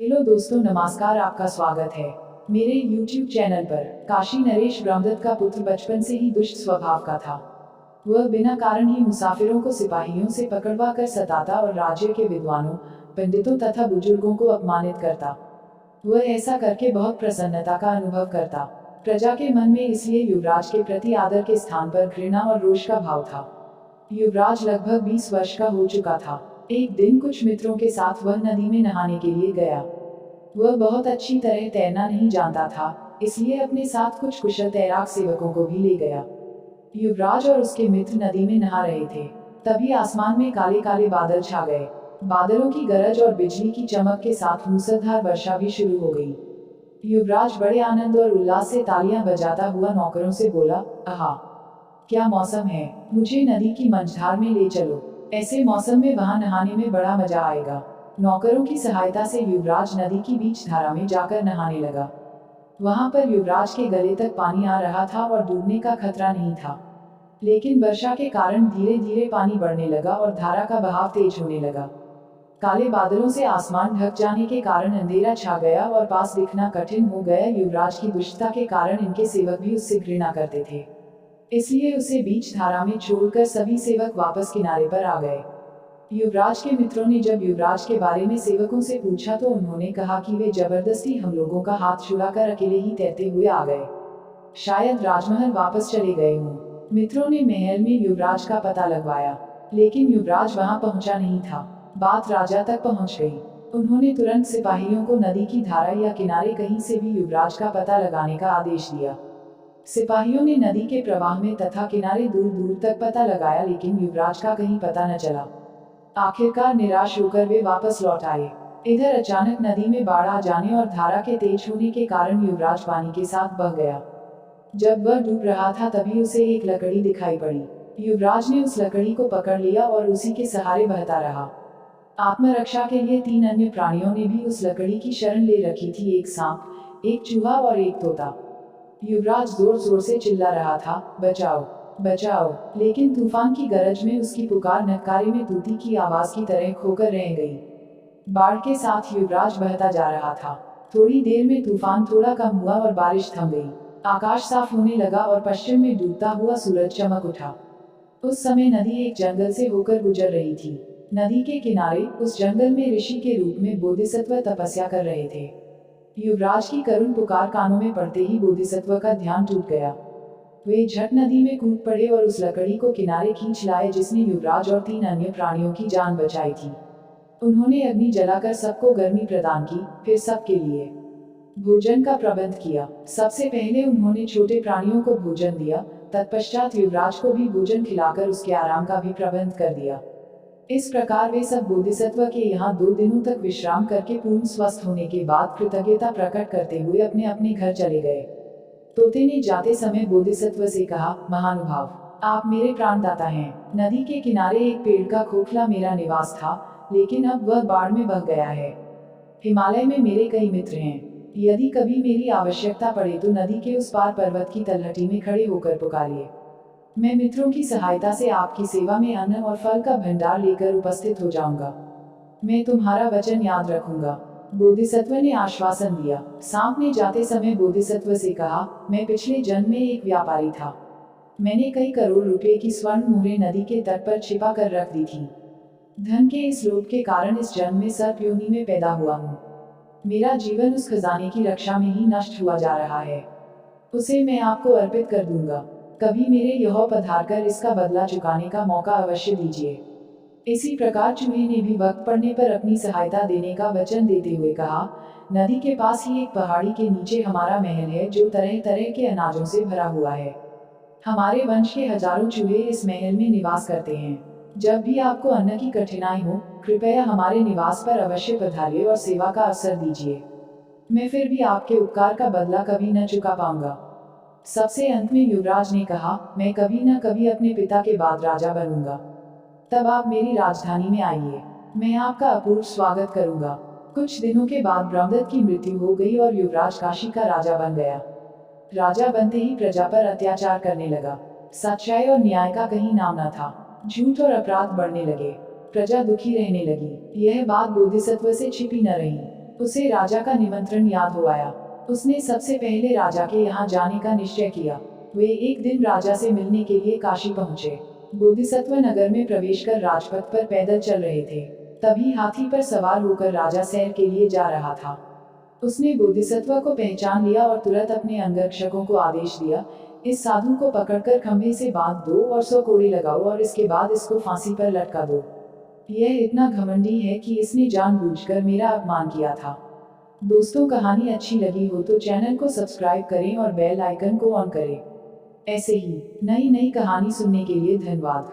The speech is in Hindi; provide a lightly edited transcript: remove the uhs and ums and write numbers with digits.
हेलो दोस्तों, नमस्कार। आपका स्वागत है मेरे YouTube चैनल पर। काशी नरेश ब्रह्मदत्त का पुत्र बचपन से ही दुष्ट स्वभाव का था। वह बिना कारण ही मुसाफिरों को सिपाहियों से पकड़वा कर सताता और राज्य के विद्वानों, पंडितों तथा बुजुर्गों को अपमानित करता। वह ऐसा करके बहुत प्रसन्नता का अनुभव करता। प्रजा के मन में इसलिए युवराज के प्रति आदर के स्थान पर घृणा और रोष का भाव था। युवराज लगभग 20 वर्ष का हो चुका था। एक दिन कुछ मित्रों के साथ वह नदी में नहाने के लिए गया। वह बहुत अच्छी तरह तैरना नहीं जानता था, इसलिए अपने साथ कुछ कुशल तैराक सेवकों को भी ले गया। युवराज और उसके मित्र नदी में नहा रहे थे। तभी आसमान में काले काले बादल छा गए। बादलों की गरज और बिजली की चमक के साथ मूसलाधार वर्षा भी शुरू हो गई। युवराज बड़े आनंद और उल्लास से तालियां बजाता हुआ नौकरों से बोला, आहा, क्या मौसम है! मुझे नदी की मंझधार में ले चलो। ऐसे मौसम में वहां नहाने में बड़ा मजा आएगा। नौकरों की सहायता से युवराज नदी की बीच धारा में जाकर नहाने लगा। वहां पर युवराज के गले तक पानी आ रहा था और डूबने का खतरा नहीं था। लेकिन वर्षा के कारण धीरे धीरे पानी बढ़ने लगा और धारा का बहाव तेज होने लगा। काले बादलों से आसमान ढक जाने के कारण अंधेरा छा गया और पास दिखना कठिन हो गया। युवराज की दुष्टता के कारण इनके सेवक भी उससे घृणा करते थे, इसलिए उसे बीच धारा में छोड़कर सभी सेवक वापस किनारे पर आ गए। युवराज के मित्रों ने जब युवराज के बारे में सेवकों से पूछा तो उन्होंने कहा कि वे जबरदस्ती हम लोगों का हाथ छुड़ाकर अकेले ही तैरते हुए आ गए। शायद राजमहल वापस चले गए हों। मित्रों ने महल में युवराज का पता लगवाया, लेकिन युवराज वहां पहुंचा नहीं था। बात राजा तक पहुंच गई। उन्होंने तुरंत सिपाहियों को नदी की धारा या किनारे कहीं से भी युवराज का पता लगाने का आदेश दिया। सिपाहियों ने नदी के प्रवाह में तथा किनारे दूर दूर तक पता लगाया, लेकिन युवराज का कहीं पता न चला। आखिरकार निराश होकर वे वापस लौट आए। इधर अचानक नदी में बाढ़ आ जाने और धारा के तेज होने के कारण युवराज पानी के साथ बह गया। जब वह डूब रहा था तभी उसे एक लकड़ी दिखाई पड़ी। युवराज ने उस लकड़ी को पकड़ लिया और उसी के सहारे बहता रहा। आत्मरक्षा के लिए 3 अन्य प्राणियों ने भी उस लकड़ी की शरण ले रखी थी, एक सांप, एक चूहा और एक तोता। युवराज जोर जोर से चिल्ला रहा था, बचाओ, बचाओ, लेकिन तूफान की गरज में उसकी पुकार नक्कारे में तूती की आवाज की तरह खोकर रह गई। बाढ़ के साथ युवराज बहता जा रहा था। थोड़ी देर में तूफान थोड़ा कम हुआ और बारिश थम गई। आकाश साफ होने लगा और पश्चिम में डूबता हुआ सूरज चमक उठा। उस समय नदी एक जंगल से होकर गुजर रही थी। नदी के किनारे उस जंगल में ऋषि के रूप में बोधिसत्व तपस्या कर रहे थे। युवराज की करुण पुकार कानों में पड़ते ही बोधिसत्व का ध्यान टूट गया। वे झट नदी में कूद पड़े और उस लकड़ी को किनारे खींच लाए जिसने युवराज और 3 अन्य प्राणियों की जान बचाई थी। उन्होंने अग्नि जलाकर सबको गर्मी प्रदान की, फिर सबके लिए भोजन का प्रबंध किया। सबसे पहले उन्होंने छोटे प्राणियों को भोजन दिया, तत्पश्चात युवराज को भी भोजन खिलाकर उसके आराम का भी प्रबंध कर दिया। इस प्रकार वे सब बोधिसत्व के यहाँ 2 दिनों तक विश्राम करके पूर्ण स्वस्थ होने के बाद कृतज्ञता प्रकट करते हुए अपने अपने घर चले गए। तोते ने जाते समय बोधिसत्व से कहा, महानुभाव, आप मेरे प्राणदाता हैं। नदी के किनारे एक पेड़ का खोखला मेरा निवास था, लेकिन अब वह बाढ़ में बह गया है। हिमालय में मेरे कई मित्र हैं। यदि कभी मेरी आवश्यकता पड़े तो नदी के उस पार पर्वत की तलहटी में खड़े होकर पुकारिए। मैं मित्रों की सहायता से आपकी सेवा में अन्न और फल का भंडार लेकर उपस्थित हो जाऊंगा। मैं तुम्हारा वचन याद रखूंगा। बोधिसत्व ने आश्वासन दिया। सांप ने जाते समय बोधिसत्व से कहा, मैं पिछले जन्म में एक व्यापारी था। मैंने कई करोड़ रुपए की स्वर्ण मुहरें नदी के तट पर छिपा कर रख दी थी। धन के इस लोभ के कारण इस जन्म में सर्प योनि में पैदा हुआ हूँ। मेरा जीवन उस खजाने की रक्षा में ही नष्ट हुआ जा रहा है। उसे मैं आपको अर्पित कर दूंगा। कभी मेरे यहाँ पधारकर इसका बदला चुकाने का मौका अवश्य दीजिए। इसी प्रकार चूहे ने भी वक्त पड़ने पर अपनी सहायता देने का वचन देते हुए कहा, नदी के पास ही एक पहाड़ी के नीचे हमारा महल है जो तरह तरह के अनाजों से भरा हुआ है। हमारे वंश के हजारों चूहे इस महल में निवास करते हैं। जब भी आपको अन्न की कठिनाई हो, कृपया हमारे निवास पर अवश्य पधारिए और सेवा का अवसर दीजिए। मैं फिर भी आपके उपकार का बदला कभी न चुका पाऊंगा। सबसे अंत में युवराज ने कहा, मैं कभी न कभी अपने पिता के बाद राजा बनूंगा। तब आप मेरी राजधानी में आइए। मैं आपका अपूर्व स्वागत करूंगा। कुछ दिनों के बाद ब्रह्मदत्त की मृत्यु हो गई और युवराज काशी का राजा बन गया। राजा बनते ही प्रजा पर अत्याचार करने लगा। सच्चाई और न्याय का कहीं नाम न था। झूठ और अपराध बढ़ने लगे। प्रजा दुखी रहने लगी। यह बात बोधिसत्व से छिपी न रही। उसे राजा का निमंत्रण याद हो आया। उसने सबसे पहले राजा के यहाँ जाने का निश्चय किया। वे एक दिन राजा से मिलने के लिए काशी पहुँचे। बोधिसत्व नगर में प्रवेश कर राजपथ पर पैदल चल रहे थे। तभी हाथी पर सवार होकर राजा सैर के लिए जा रहा था। उसने बोधिसत्व को पहचान लिया और तुरंत अपने अंगरक्षकों को आदेश दिया, इस साधु को पकड़कर खंभे से बांध दो और 100 कोड़े लगाओ और इसके बाद इसको फांसी पर लटका दो। यह इतना घमंडी है कि इसने जानबूझकर मेरा अपमान किया था। दोस्तों, कहानी अच्छी लगी हो तो चैनल को सब्सक्राइब करें और बेल आइकन को ऑन करें। ऐसे ही नई नई कहानी सुनने के लिए धन्यवाद।